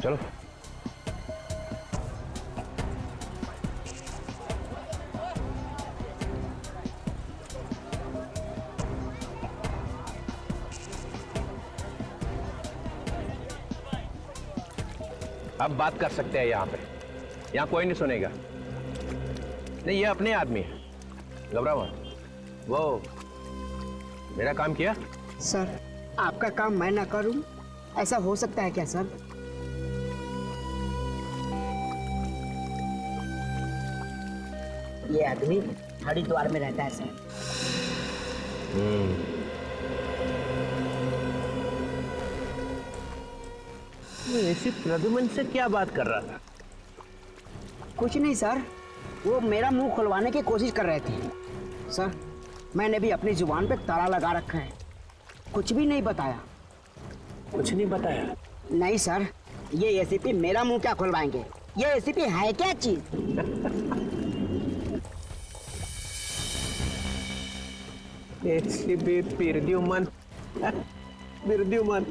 चलो। अब बात कर सकते हैं यहाँ पे। यहाँ कोई नहीं सुनेगा। नहीं, ये अपने आदमी है, घबराओ मत। वो मेरा काम किया। सर, आपका काम मैं ना करूं, ऐसा हो सकता है क्या सर? ये आदमी हरिद्वार में रहता है सर। ऐसी प्रद्युमन से क्या बात कर रहा था? कुछ नहीं सर, वो मेरा मुंह खुलवाने की कोशिश कर रहे थे। सर, मैंने भी अपनी जुबान पे ताला लगा रखा है, कुछ भी नहीं बताया। कुछ नहीं बताया? नहीं सर, ये एसीपी मेरा मुंह क्या खुलवाएंगे? ये एसीपी है क्या चीज? एसीपी प्रद्युमन। प्रद्युमन।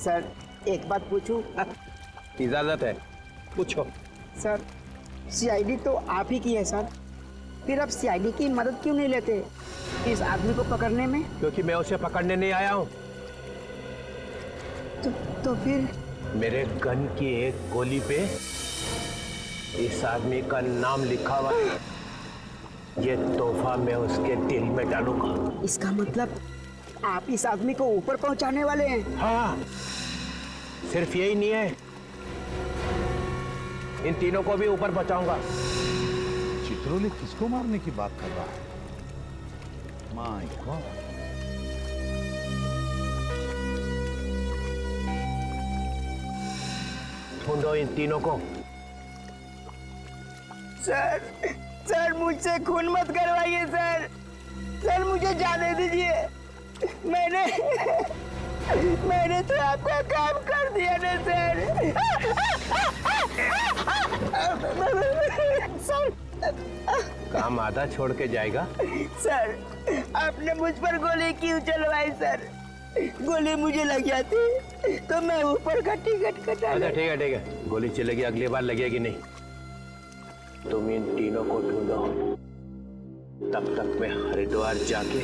सर, एक बात पूछूं? इजाजत है, पूछो। सर, सीआईडी तो आप ही की है सर, फिर आप सीआईडी की मदद क्यों नहीं लेते इस आदमी को पकड़ने में? क्योंकि मैं उसे पकड़ने नहीं आया हूँ। तो फिर? मेरे गन की एक गोली पे इस आदमी का नाम लिखा हुआ है। ये तोहफा मैं उसके दिल में डालूंगा। इसका मतलब आप इस आदमी को ऊपर पहुंचाने वाले हैं? हाँ, सिर्फ यही नहीं है, इन तीनों को भी ऊपर पहुंचाऊंगा। चित्रोले किसको मारने की बात कर रहा है? My God. ढूंढो इन तीनों को। सर, सर मुझसे खून मत करवाइए सर। सर मुझे जाने दीजिए। मैंने तो आपका काम कर दिया ना सर। सर, काम आधा छोड़ के जाएगा? सर, आपने मुझ पर गोली क्यों चलवाई सर? गोली मुझे लग जाती तो मैं ऊपर का टिकट कटा। अच्छा ठीक है, गोली चलेगी, अगली बार लगेगी नहीं। तुम इन तीनों को ढूंढो, तब तक मैं हरिद्वार जाके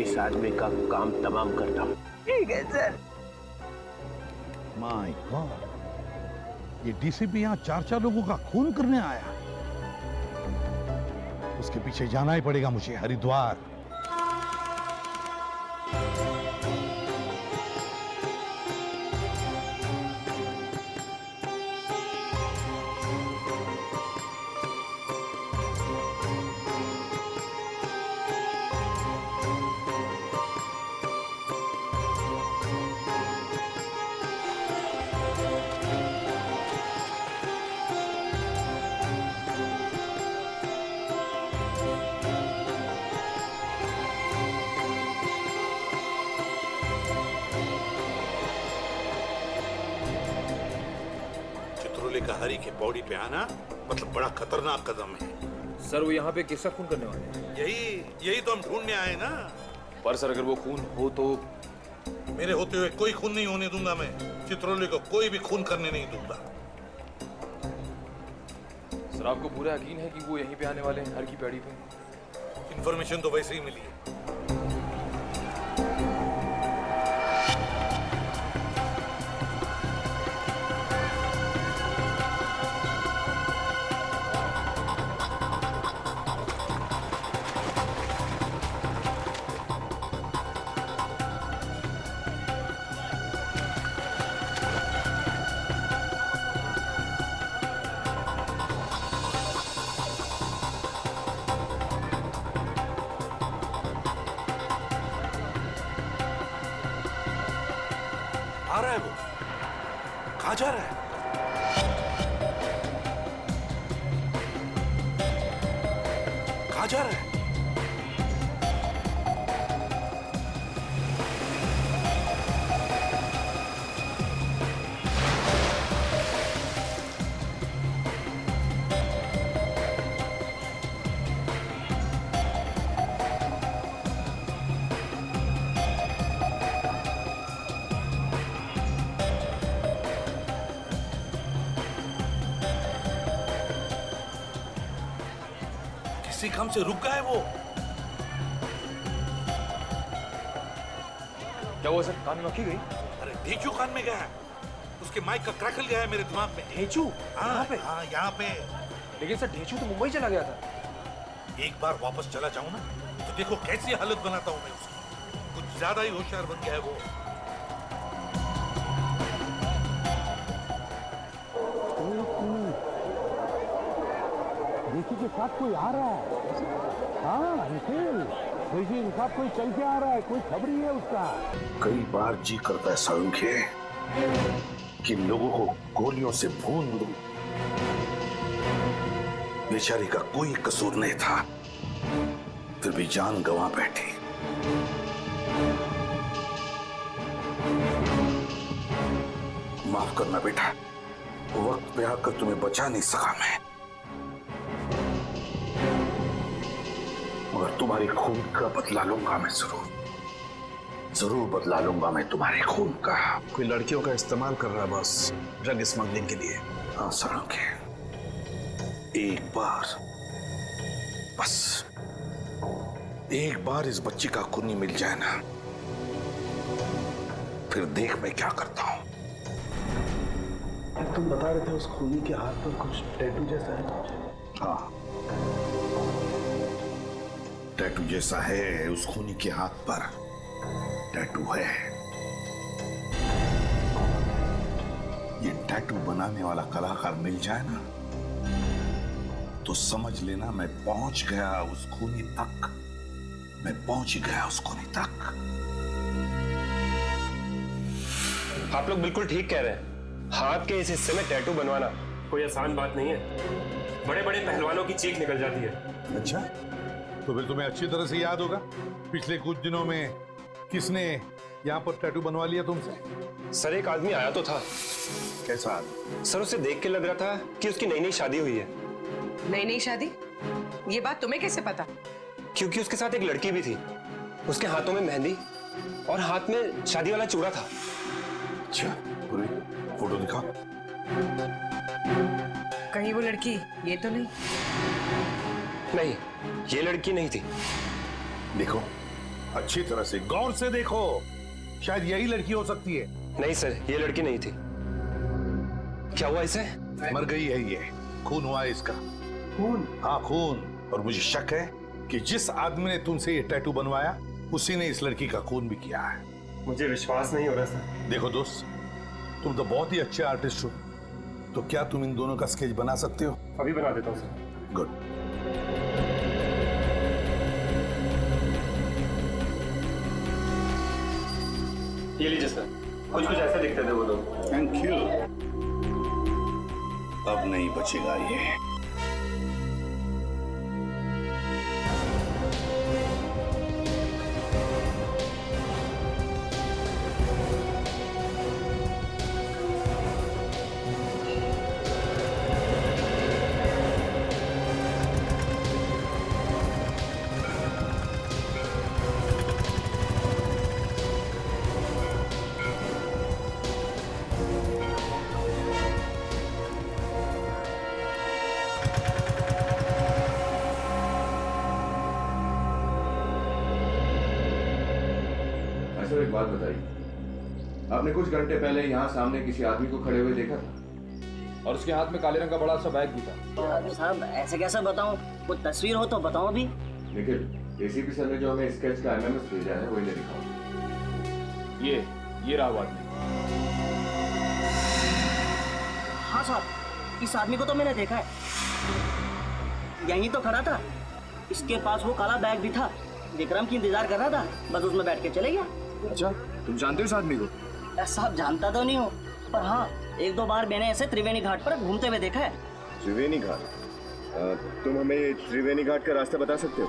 इस आदमी का काम तमाम करता हूँ। ठीक है सर। माय गॉड, ये डीसीपी यहाँ चार लोगों का खून करने आया। उसके पीछे जाना ही पड़ेगा मुझे, हरिद्वार। का हरी के बॉडी पे आना मतलब बड़ा खतरनाक कदम है। सर, वो यहाँ पे किसका खून करने वाले हैं? यही तो हम ढूंढने आए ना। पर सर, अगर वो खून हो तो? मेरे होते हुए कोई खून नहीं होने दूंगा मैं। चित्रोले को कोई भी खून करने नहीं दूंगा। सर, आपको पूरा यकीन है कि वो यहीं पे आने वाले हैं, हर की पैड़ी पे? इंफॉर्मेशन तो वैसे ही मिली है। आ रहा है वो। कहाँ जा रहा है? कहाँ जा रहा है? किसी काम से रुक गया है वो। क्या हुआ सर, कान में मक्खी गई? अरे ढेचू कान में गया है, उसके माइक का क्रैकल गया है मेरे दिमाग में। ढेचू? हाँ पे, हाँ यहाँ पे। लेकिन सर ढेचू तो मुंबई चला गया था। एक बार वापस चला जाऊं ना तो देखो कैसी हालत बनाता हूं मैं उसकी। कुछ ज्यादा ही होशियार बन गया है वो। ऋषि के साथ कोई आ रहा है। हाँ निखिल, ऋषि के साथ कोई चल के आ रहा है, कोई खबरी है उसका। कई बार जी करता है सालुंखे कि लोगों को गोलियों से भून दूं। बेचारी का कोई कसूर नहीं था, फिर भी जान गंवा बैठी। माफ करना बेटा, वक्त पे आकर तुम्हें बचा नहीं सका मैं, मगर तुम्हारी खून का बदला लूंगा मैं, जरूर बदला लूंगा मैं तुम्हारे खून का। कोई लड़कियों का इस्तेमाल कर रहा है बस, ड्रग स्मगलिंग के लिए। हाँ सालुंखे, एक बार, बस एक बार इस बच्ची का खूनी मिल जाए ना, फिर देख मैं क्या करता हूं। तुम बता रहे थे उस खूनी के हाथ पर कुछ टैटू जैसा है। हाँ, टैटू जैसा है उस खूनी के हाथ पर, टैटू है। ये टैटू बनाने वाला कलाकार मिल जाए ना तो समझ लेना मैं पहुंच गया उस खूनी तक, मैं पहुंच ही गया उस खूनी तक। आप लोग बिल्कुल ठीक कह रहे हैं। हाथ के इस हिस्से में टैटू बनवाना कोई आसान बात नहीं है। बड़े बड़े पहलवानों की चीख निकल जाती है। अच्छा, तो फिर तुम्हें अच्छी तरह से याद होगा पिछले कुछ दिनों में किसने यहाँ पर टैटू बनवा लिया तुमसे? सर एक आदमी आया तो था। कैसा आदमी? सर उसे देख के लग रहा था कि उसकी नई नई शादी हुई है। नई नई शादी? ये बात तुम्हें कैसे पता? क्योंकि उसके साथ एक लड़की भी थी। उसके हाथों में मेहंदी और हाथ में शादी वाला चूड़ा था। अच्छा, पूरी फोटो दिखा। कहीं वो लड़की ये तो नहीं? नहीं, ये लड़की नहीं थी। देखो, अच्छी तरह से गौर से देखो, शायद यही लड़की हो सकती है। नहीं सर, ये लड़की नहीं थी। क्या हुआ इसे? मर गई है ये, खून हुआ है इसका। खून? हाँ खून। और मुझे शक है कि जिस आदमी ने तुमसे ये टैटू बनवाया उसी ने इस लड़की का खून भी किया है। मुझे विश्वास नहीं हो रहा सर। देखो दोस्त, तुम तो बहुत ही अच्छे आर्टिस्ट हो, तो क्या तुम इन दोनों का स्केच बना सकते हो? अभी बना देता हूँ सर। गुड। ये लीजिए सर, कुछ कुछ ऐसे दिखते थे वो लोग। Thank you. अब नहीं बचेगा ये। सर एक बात बताइए, आपने कुछ घंटे पहले यहाँ सामने किसी आदमी को खड़े हुए देखा था और उसके हाथ में काले रंग का बड़ा सा बैग भी था। अभी साहब ऐसे कैसे बताऊं, कोई तस्वीर हो तो बताओ अभी। निखिल, एसीपी सर ने जो हमें स्केच का एमएमएस भेजा है वही ले दिखाओ। ये रहा वो आदमी। हाँ साहब, इस आदमी को तो मैंने देखा है, यहीं तो खड़ा था। इसके पास वो काला बैग भी था। विक्रम की इंतजार कर रहा था, बस उसमें बैठ के चले गया। अच्छा, तुम जानते हो इस आदमी को? साहब जानता तो नहीं हूँ, पर हाँ एक दो बार मैंने ऐसे त्रिवेणी घाट पर घूमते हुए देखा है। त्रिवेणी घाट? तुम हमें त्रिवेणी घाट का रास्ता बता सकते हो?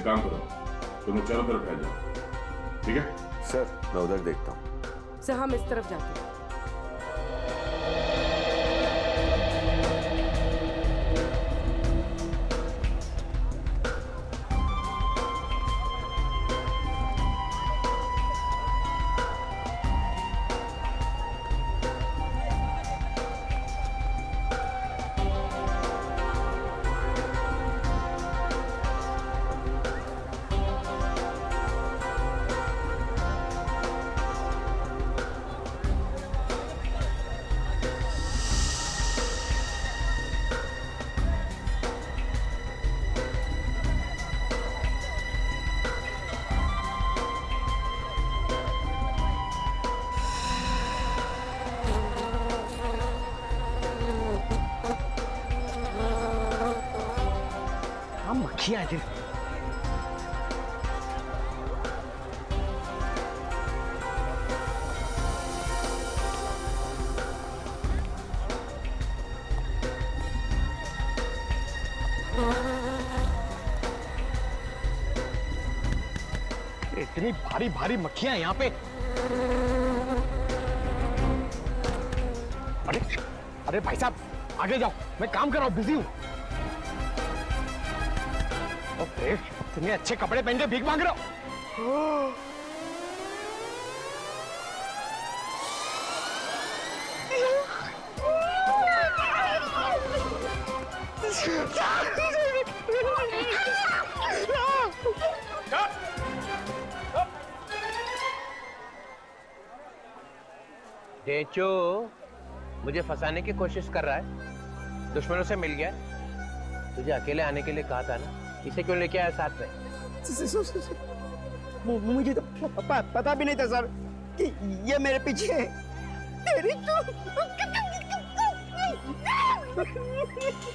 काम करो, तुम लोग चारों तरफ फैल जाओ, ठीक है? सर मैं उधर देखता हूँ। सर हम इस तरफ जाते हैं। मक्खियां हैं। इतनी भारी भारी मक्खियां यहाँ पे। अरे अरे भाई साहब आगे जाओ, मैं काम कर रहा हूँ, बिजी हूँ। इतने अच्छे कपड़े पहन के भीख मांग रहे हो। टेचो मुझे फंसाने की कोशिश कर रहा है, दुश्मनों से मिल गया। तुझे अकेले आने के लिए कहा था ना, इसे क्यों लेके आया साथ में? मुझे तो पता भी नहीं था सर कि ये मेरे पीछे है। तेरी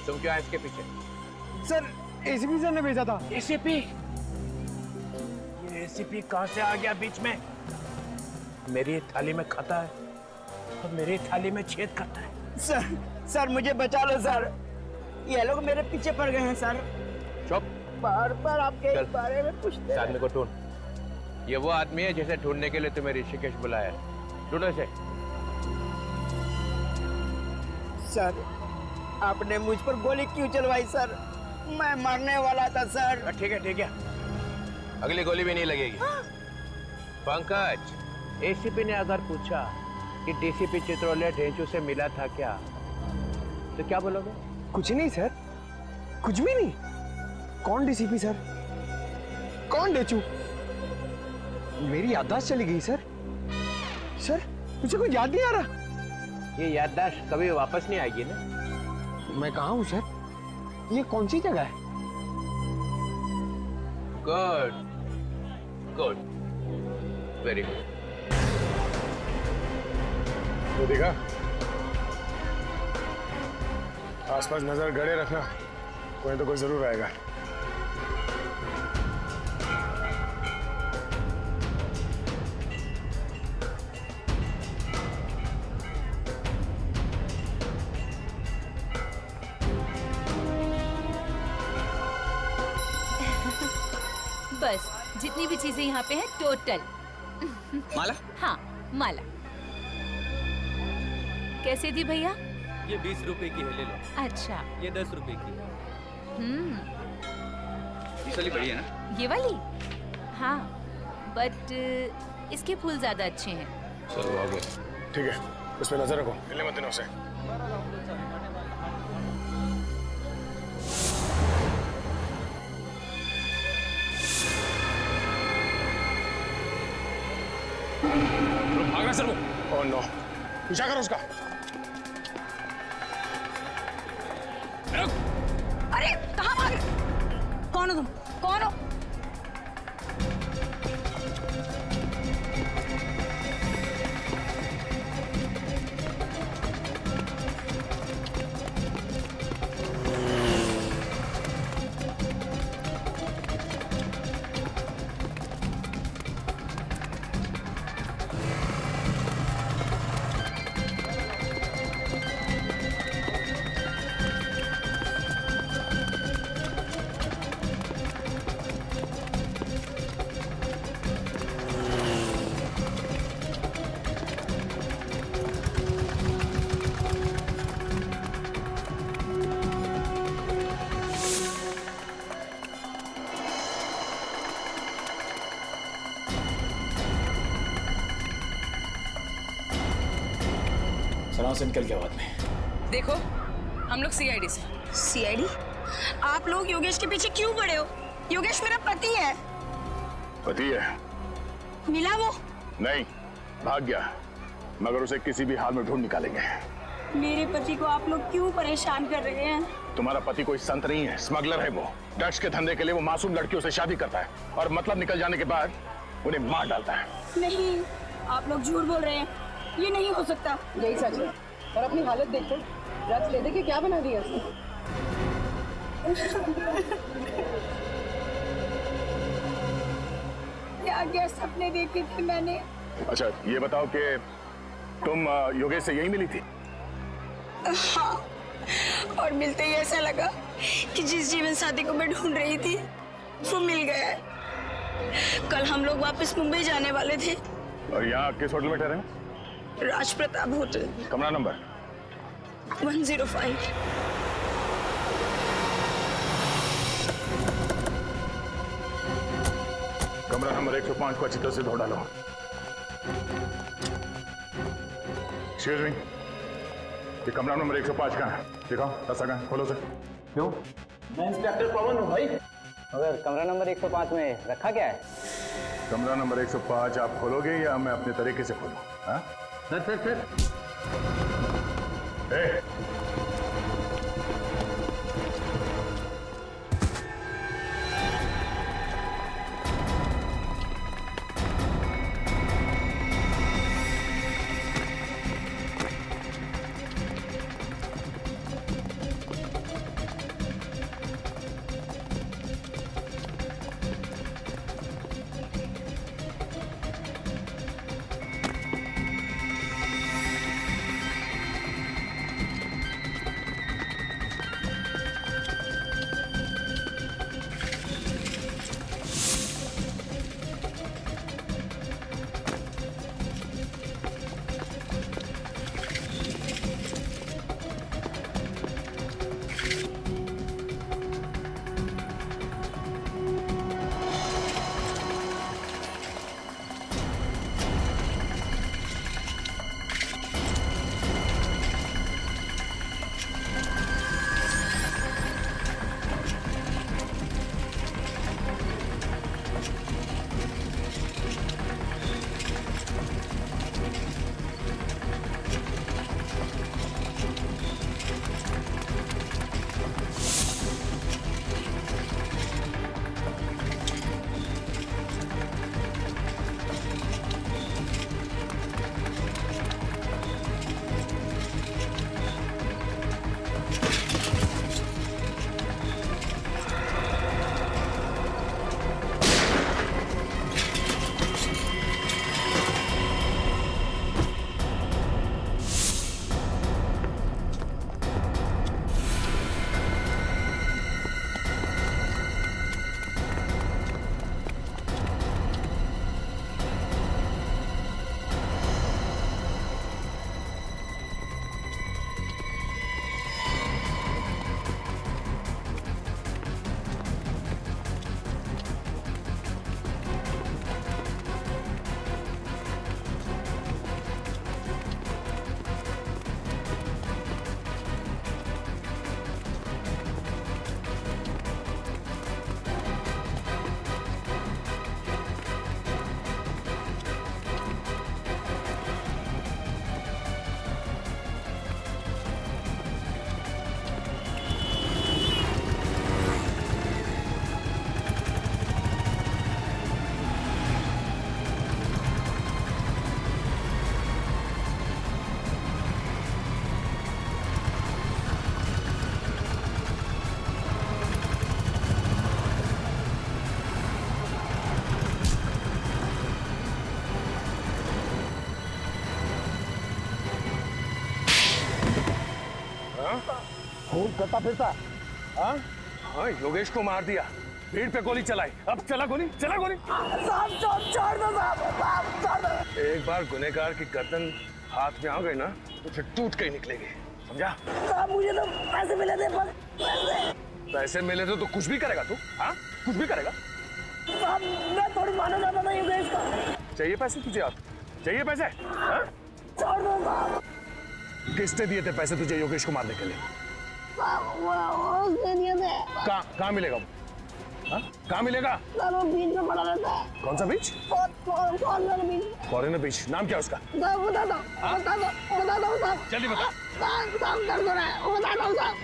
तुम क्यों आए इसके पीछे? सर एसीपी सर ने भेजा था। एसीपी? ये एसीपी कहां से आ गया बीच में? मेरी थाली में खाता है और मेरी थाली में छेद करता है। सर मुझे बचा लो सर, ये लोग मेरे पीछे पड़ गए हैं सर। चुप। बार बार आपके बारे में पूछते हैं। आदमी को ढूंढ। ये वो आदमी है जिसे ढूंढने के लिए तुम्हें ऋषिकेश बुलाया है। ढूंढो इसे। सर आपने मुझ पर गोली क्यों चलवाई सर? मैं मरने वाला था सर। ठीक है, अगली गोली भी नहीं लगेगी। पंकज, एसीपी ने अगर पूछा कि डीसीपी चित्रोले ढेंचू से मिला था क्या, तो क्या बोलोगे? कुछ नहीं सर, कुछ भी नहीं। कौन डीसीपी सर? कौन डेचू? मेरी याददाश्त चली गई सर। सर मुझे कुछ याद नहीं आ रहा। ये याददाश्त कभी वापस नहीं आएगी ना। मैं कहाँ हूँ सर? ये कौन सी जगह है? Good, very good. तो देखा, आसपास नजर गड़े रखना, कोई तो कोई जरूर आएगा। बस जितनी भी चीजें यहाँ पे हैं टोटल। माला? हाँ माला। कैसे थी भैया? ये 20 रुपए की है, ले लो। अच्छा। ये 10 रुपए की है। ये वाली बढ़िया है ना? ये वाली? हाँ, बट इसके फूल ज्यादा अच्छे हैं। चलो आगे। ठीक है, उस पर नजर रखो, हिलने मत देना उसे। भाग रहा सर वो। ओह नो, पीछा करो उसका। अरे कहाँ भाग? कौन हो तुम? कौन हो? चलाओ से निकल के बाद में। देखो हम लोग सीआईडी से। सीआईडी? आप लोग योगेश के पीछे क्यों पड़े हो? योगेश मेरा पति है। पति है? मिला वो? नहीं, भाग गया, मगर उसे किसी भी हाल में ढूंढ निकालेंगे। मेरे पति को आप लोग क्यों परेशान कर रहे हैं? तुम्हारा पति कोई संत नहीं है, स्मगलर है वो। ड्रग्स के धंधे के लिए वो मासूम लड़कियों से शादी करता है और मतलब निकल जाने के बाद उन्हें मार डालता है। नहीं, आप लोग झूठ बोल रहे हैं, ये नहीं हो सकता। यही सच है। और अपनी हालत देखो, ड्रग्स ले दे के क्या बना दिया उसने। क्या क्या सपने देखे थे मैंने। अच्छा ये बताओ कि तुम योगेश से यही मिली थी? हाँ, और मिलते ही ऐसा लगा कि जिस जीवन साथी को मैं ढूंढ रही थी वो मिल गया है। कल हम लोग वापस मुंबई जाने वाले थे। और यहाँ किस होटल में ठहरे? राज प्रताप होटल। कमरा नंबर 105। कमरा नंबर 105 को अच्छी तरह से धो डालो। एक्सक्यूज मी, ये कमरा नंबर 105 कहाँ है? दिखाओ, ऐसा कहाँ? खोलो से। क्यों? मैं इंस्पेक्टर पवन हूँ भाई। मगर कमरा नंबर 105 में रखा क्या है? कमरा नंबर 105 आप खोलोगे या मैं अपने तरीके से खोलूं? हाँ? सर। खून करता फिरता। हाँ हाँ, योगेश को मार दिया, भीड़ पे गोली चलाई, अब चला गोली। साहब छोड़ दो साहब, छोड़ दो। एक बार गुनहगार की गर्दन हाथ में आ गई ना तो फिर टूट के ही निकलेगी, समझा? साहब मुझे तो पैसे मिले थे, पैसे मिले थे तो कुछ भी करेगा तू? हाँ कुछ भी करेगा? साहब मैं थोड़ी मानना चाहता था योगेश का। चाहिए पैसे तुझे? आप चाहिए पैसे? हाँ? छोड़ दो साहब। किसने दिए थे पैसे तुझे योगेश को मारने के लिए? कहाँ मिलेगा वो? हाँ? कहाँ मिलेगा? बीच में पड़ा रहता है। कौन सा बीच? फॉरेनर बीच। नाम क्या है उसका? बता दो जल्दी बता। दर्द हो रहा है, बता दो साहब।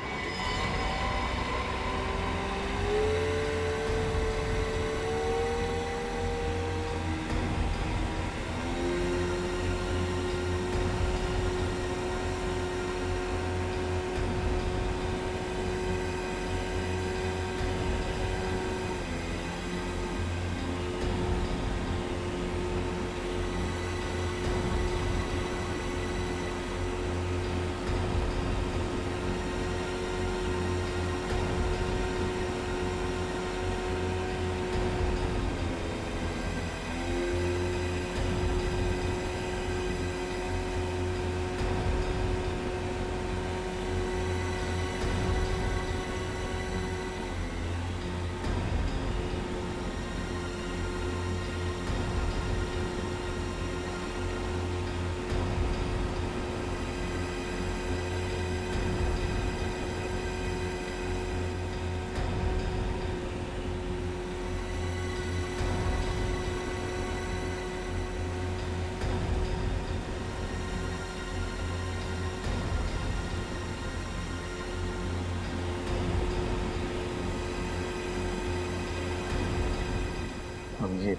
अभिजीत,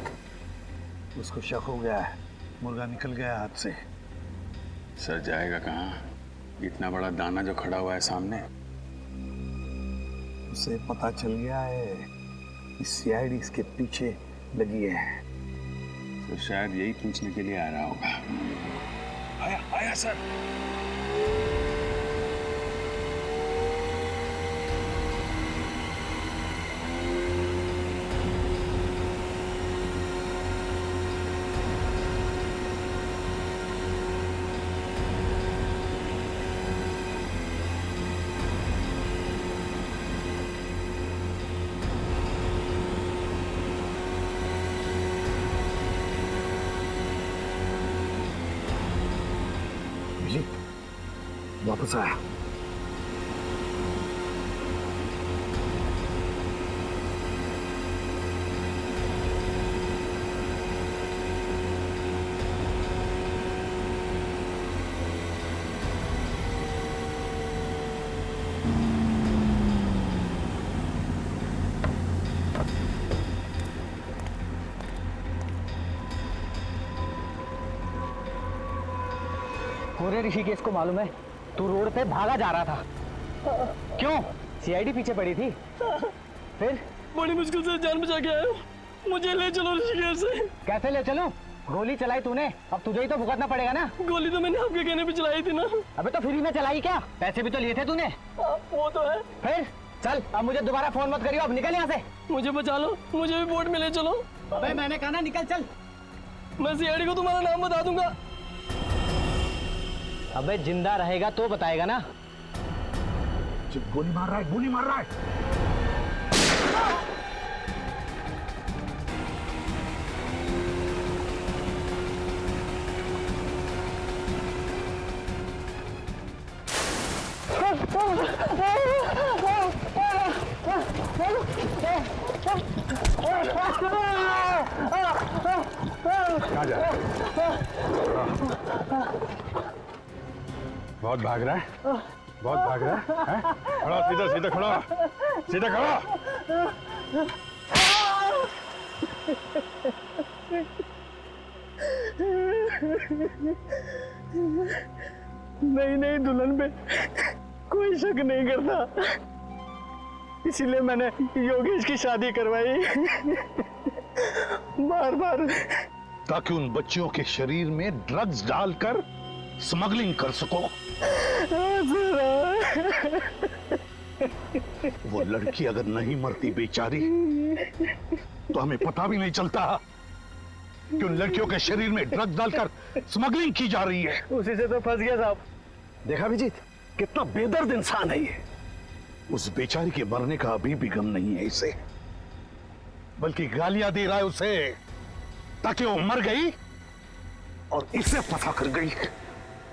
उसको शक हो गया है, मुर्गा निकल गया हाथ से। सर जाएगा कहाँ? इतना बड़ा दाना जो खड़ा हुआ है सामने। उसे पता चल गया है कि सीआईडी इसके पीछे लगी है, तो शायद यही पूछने के लिए आ रहा होगा। आया सर। वापस आया। पूरे ऋषिकेश को मालूम है तू रोड पे भागा जा रहा था। क्यों? सीआईडी पीछे पड़ी थी। फिर बड़ी मुश्किल से जान बचा के आया। मुझे ले चलो ऋषिकेश से। कैसे ले चलूं? गोली चलाई तूने, अब तुझे ही तो भुगतना पड़ेगा ना। गोली तो मैंने आपके कहने पे चलाई थी ना। अबे तो फ्री में चलाई क्या? पैसे भी तो लिए थे तूने। वो तो है। फिर चल, अब मुझे दोबारा फोन मत करियो, अब निकल यहाँ से। मुझे बचा लो, मुझे भी बोट में ले चलो। अबे मैंने कहा ना निकल चल। मैं सीआईडी को तुम्हारा नाम बता दूंगा। अबे जिंदा रहेगा तो बताएगा ना। गोली मार रहा है, गोली मार रहा है। कहाँ जा रहा है? बहुत भाग रहा है, बहुत भाग रहा है? खड़ा, सीधा सीधा खड़ा, सीधा खड़ा। नहीं दुल्हन पे कोई शक नहीं करता, इसीलिए मैंने योगेश की शादी करवाई। बार बार ताकि उन बच्चियों के शरीर में ड्रग्स डालकर स्मगलिंग कर सको। वो लड़की अगर नहीं मरती बेचारी तो हमें पता भी नहीं चलता कि उन लड़कियों के शरीर में ड्रग्स डालकर स्मगलिंग की जा रही है। उसी से तो फंस गया साहब। देखा विजीत, कितना बेदर्द इंसान है ये। उस बेचारी के मरने का अभी भी गम नहीं है इसे, बल्कि गालियां दे रहा है उसे ताकि वो मर गई और इसे फंसा कर गई।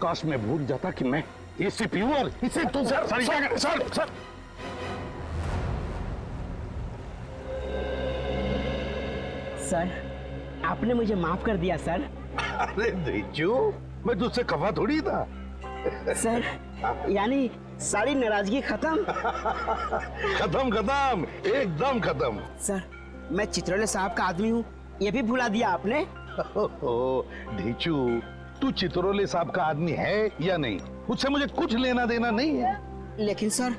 काश मैं भूल जाता कि मैं एसीपी हूं और इसे तू सर सर आपने मुझे माफ कर दिया सर। अरे धिचू, मैं तुझसे खफा थोड़ी था। सर यानी सारी नाराजगी खत्म। खत्म खत्म, एकदम खत्म। सर मैं चित्रोले साहब का आदमी हूँ, ये भी भुला दिया आपने। ढीचू, तू चित्रोले साहब का आदमी है या नहीं, उससे मुझे कुछ लेना देना नहीं है। लेकिन सर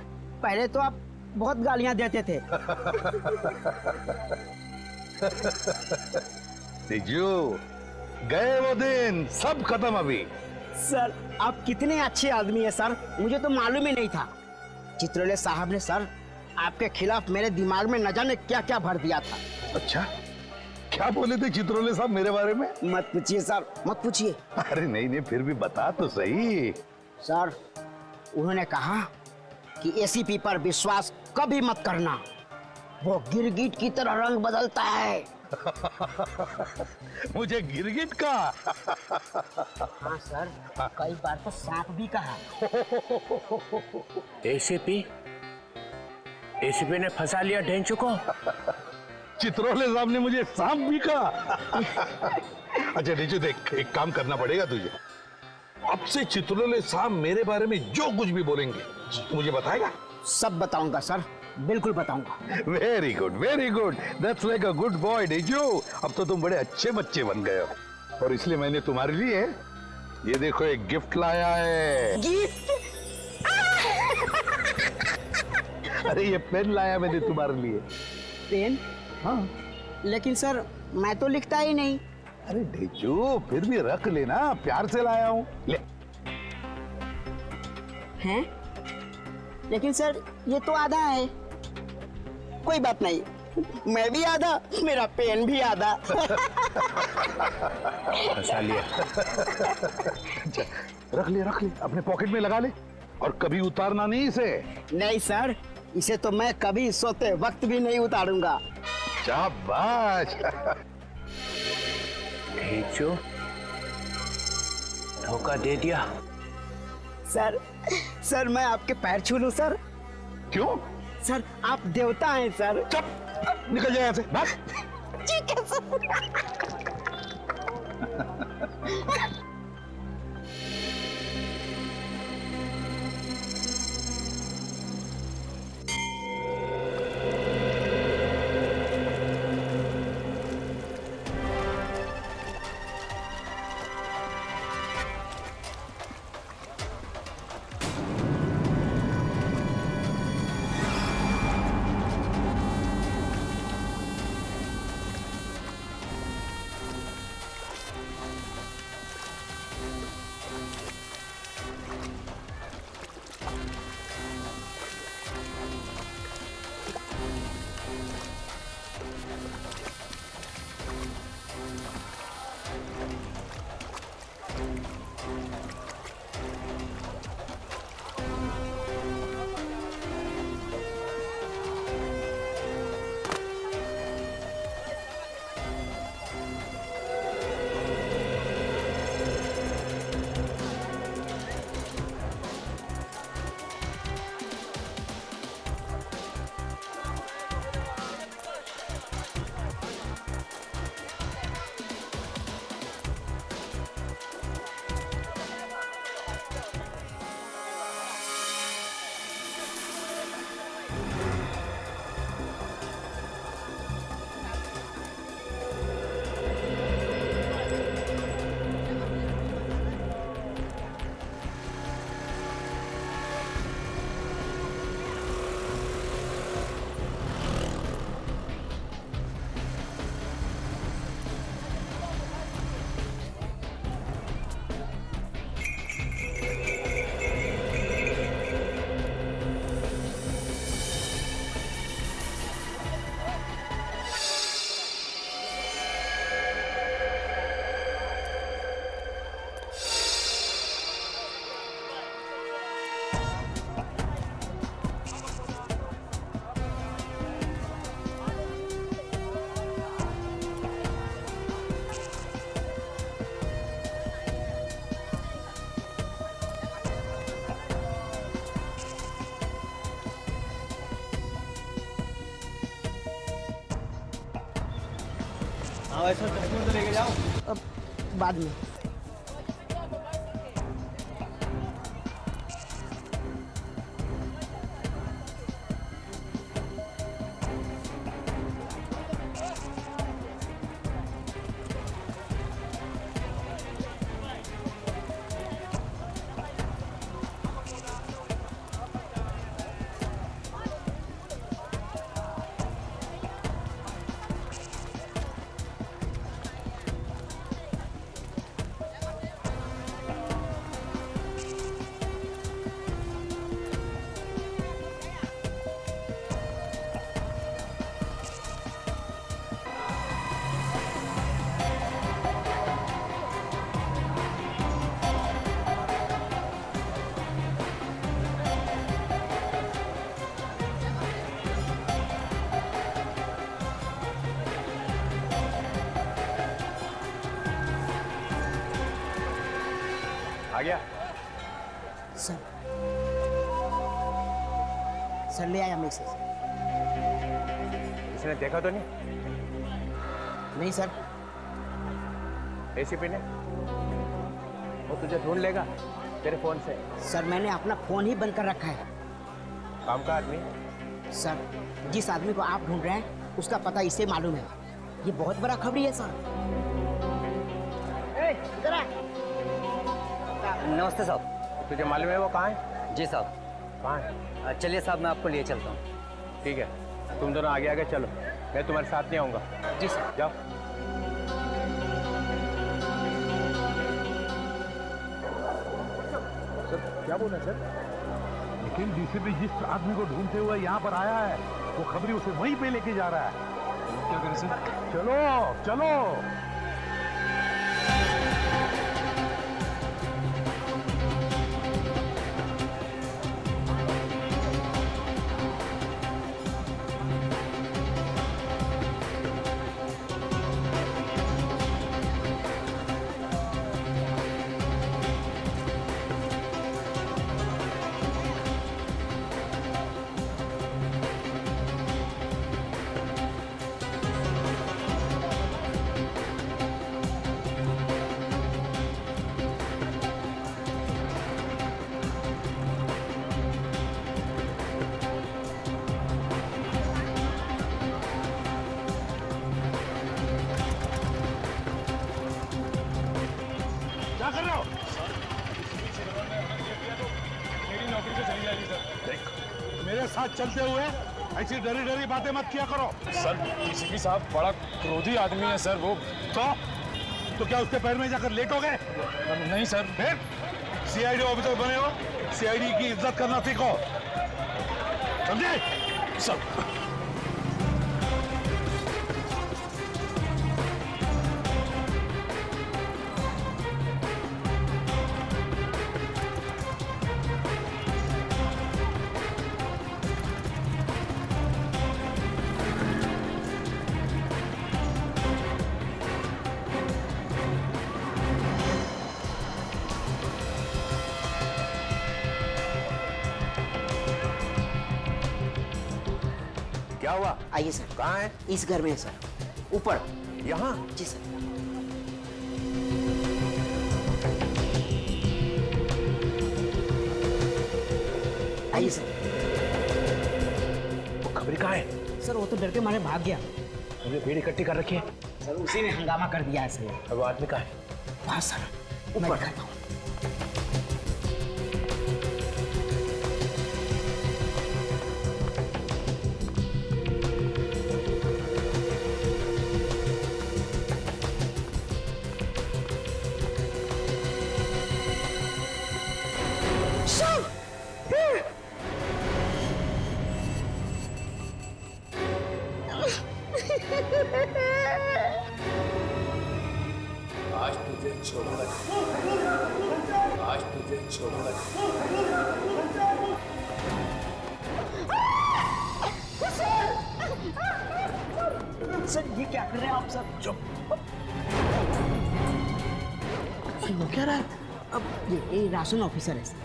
पहले तो आप बहुत गालियां देते थे। ढीचू, गए वो दिन, सब खत्म अभी। सर आप कितने अच्छे आदमी हैं सर, मुझे तो मालूम ही नहीं था। चित्रोले साहब ने सर आपके खिलाफ मेरे दिमाग में न जाने क्या क्या भर दिया था। अच्छा, क्या बोले थे चित्रोले साहब मेरे बारे में? मत पूछिए सर, मत पूछिए। अरे नहीं नहीं, फिर भी बता तो सही। सर उन्होंने कहा कि एसीपी पर विश्वास कभी मत करना, वो गिरगिट की तरह रंग बदलता है। मुझे गिरगिट का? हाँ सर, कई बार तो सांप भी कहा। एसीपी ने फंसा लिया ढेंचू को। चित्रोले साहब ने मुझे सांप भी कहा। अच्छा ढेंचू, देख एक काम करना पड़ेगा तुझे। अब से चित्रोले साहब मेरे बारे में जो कुछ भी बोलेंगे मुझे बताएगा? सब बताऊंगा सर, बिल्कुल बताऊंगा। Very good, very good, that's like a good boy ढेंचू। अब तो तुम बड़े अच्छे बच्चे बन गए हो, और इसलिए मैंने तुम्हारे लिए ये देखो एक गिफ्ट लाया है। गिफ्ट? अरे ये पेन लाया मैंने तुम्हारे लिए। पेन? हाँ। लेकिन सर मैं तो लिखता ही नहीं। अरे ढेंचू, फिर भी रख लेना, प्यार से लाया हूँ, ले। हैं? लेकिन सर ये तो आधा है। कोई बात नहीं, मैं भी आधा, मेरा पेन भी आधा। फंसा लिया। रख ले, अपने पॉकेट में लगा ले, और कभी उतारना नहीं इसे। नहीं सर, इसे तो मैं कभी सोते वक्त भी नहीं उतारूंगा। शाबाश। ढेंचू, धोखा दे दिया। सर मैं आपके पैर छू लूं सर? क्यों? सर आप देवता हैं सर। चुप, निकल जाए यहाँ से, भाग। ठीक है सर। हाँ ऐसा तो लेके जाओ। अब बाद में। आ गया सर। सर ले आया मैसेज। इसने देखा तो नहीं? नहीं सर। एसीपी ने? वो तुझे ढूंढ लेगा तेरे फोन से। सर मैंने अपना फोन ही बंद कर रखा है। काम का आदमी? सर जिस आदमी को आप ढूंढ रहे हैं उसका पता इसे मालूम है। ये बहुत बड़ा खबरी है सर। इधर आ। नमस्ते साहब। तुझे मालूम है वो कहाँ है? जी साहब। कहाँ है? चलिए साहब मैं आपको लिए चलता हूँ। ठीक है तुम दोनों आगे आगे चलो, मैं तुम्हारे साथ नहीं आऊँगा। जी सर। जाओ। सर क्या बोला सर? लेकिन डीसीपी जिस आदमी को ढूंढते हुए यहाँ पर आया है वो खबरी उसे वहीं पे लेके जा रहा है। क्या करें सर? चलो चलो। क्या कर रहे हो? मेरी नौकरी तो चली जाएगी सर। देख मेरे साथ चलते हुए ऐसी डरी डरी बातें मत किया करो। सर डीसीपी साहब बड़ा क्रोधी आदमी है सर वो। तो क्या उसके पैर में जाकर लेटोगे? नहीं सर। फिर सीआईडी ऑफिसर बने हो, सीआईडी की इज्जत करना सीखो, समझे? सर क्या हुआ? आइए सर। कहाँ है? इस घर में है सर। ऊपर। यहाँ? जी सर। आइए सर। वो खबरी कहाँ है? सर वो तो डर के मारे भाग गया। मुझे भीड़ इकट्ठी कर रखी है। सर उसी ने हंगामा कर दिया है सर। और वो आदमी कहाँ है? वहाँ सर ऊपर करता हूँ। आज तुझे छोड़ूंगा, आज तुझे छोड़ूंगा। सर ये क्या कर रहे हैं आप सर? चुप। वो क्या रहा है? अब ये राशन ऑफिसर है सर।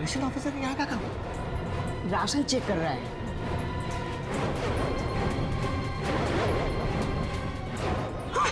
राशन ऑफिसर यहाँ का काम? राशन चेक कर रहा है। हाँ,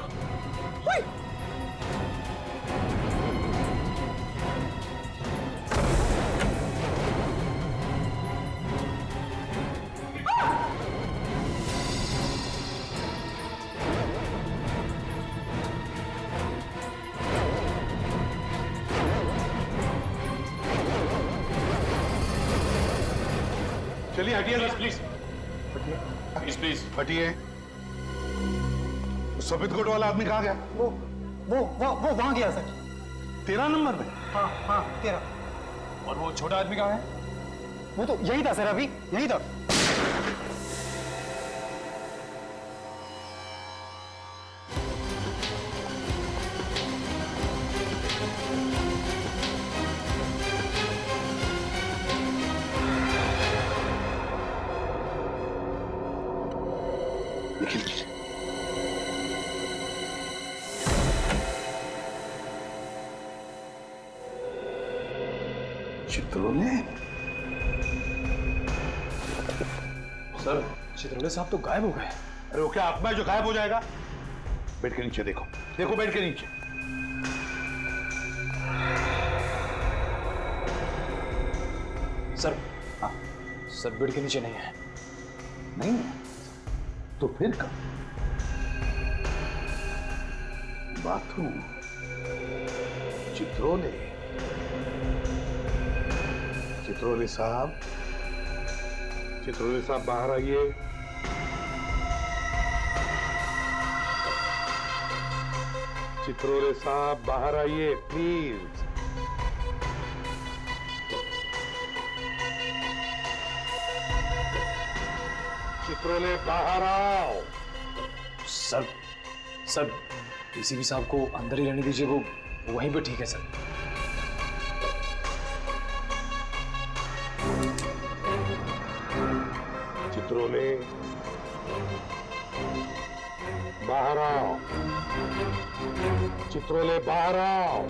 चलिए हटिए ना प्लीज प्लीज प्लीज हटिए। सफेद कोट वाला आदमी कहाँ गया? वो वहां गया सर। 13 नंबर में? हाँ 13। और वो छोटा आदमी कहाँ है? वो तो यही था सर, अभी यही था। निखिल जी, चित्रोले? सर चित्रोले साहब तो गायब हो गए। अरे वो क्या आत्मा है जो गायब हो जाएगा? बेड के नीचे देखो, देखो बेड के नीचे। सर हाँ, सर बेड के नीचे नहीं है। नहीं है तो फिर कब? बाथरूम, चित्रोले, चित्रोले साहब, चित्रोले साहब बाहर आइए। चित्रोले साहब बाहर आइए प्लीज। चित्रोले बाहर आओ। सर डीसीपी साहब को अंदर ही रहने दीजिए, वो वहीं पे ठीक है सर। चित्रोले बाहर आओ। चित्रोले बाहर आओ।